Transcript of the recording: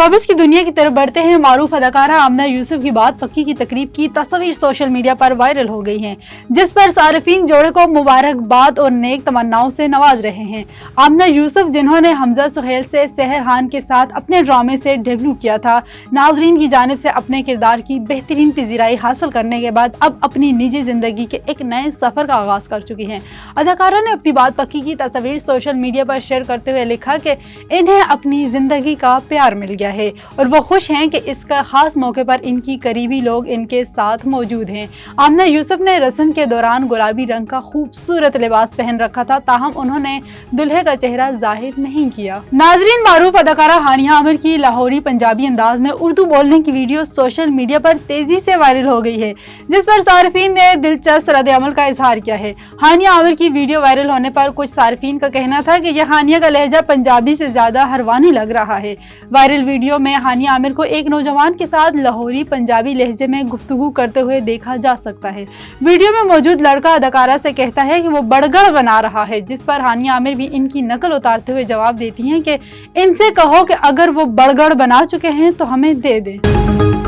Showbiz की दुनिया की तरफ बढ़ते हैं। मारूफ अदाकारा आमना यूसुफ की बात पक्की की तकरीब की तस्वीर सोशल मीडिया पर वायरल हो गई हैं, जिस पर सारिफीन जोड़े को मुबारकबाद और नेक तमन्नाओं से नवाज रहे हैं। आमना यूसुफ, जिन्होंने हमजा सुहेल से सहर खान के साथ अपने ड्रामे से डेब्यू किया था, नाजरीन की जानिब से अपने किरदार की बेहतरीन पजीराई हासिल करने के बाद अब अपनी निजी जिंदगी के एक नए सफर का आगाज कर चुकी हैं। अदाकारा ने अपनी बात पक्की की तस्वीर सोशल मीडिया पर शेयर करते हुए लिखा कि इन्हें अपनी जिंदगी का प्यार मिल गया है और वो खुश हैं कि इसका खास मौके पर इनकी करीबी लोग इनके साथ मौजूद हैं। आमना यूसुफ ने रस्म के दौरान गुलाबी रंग का खूबसूरत लिबास पहन रखा था, ताहम उन्होंने दुल्हे का चेहरा जाहिर नहीं किया। नाजरीन, मारूफ अदाकारा हानिया आमिर की लाहौरी पंजाबी अंदाज में उर्दू बोलने की वीडियो सोशल मीडिया पर तेजी से वायरल हो गई है, जिस पर सारिफीन ने दिलचस्प रद्द-ए-अमल का इजहार किया है। हानिया आमिर की वीडियो वायरल होने पर कुछ सारिफीन का कहना था कि यह हानिया का लहजा पंजाबी से ज्यादा हरवानी लग रहा है। वायरल वीडियो में हानिया आमिर को एक नौजवान के साथ लाहौरी पंजाबी लहजे में गुफ्तगू करते हुए देखा जा सकता है। वीडियो में मौजूद लड़का अदाकारा से कहता है कि वो बड़गड़ बना रहा है, जिस पर हानिया आमिर भी इनकी नकल उतारते हुए जवाब देती हैं कि इनसे कहो कि अगर वो बड़गड़ बना चुके हैं तो हमें दे दें।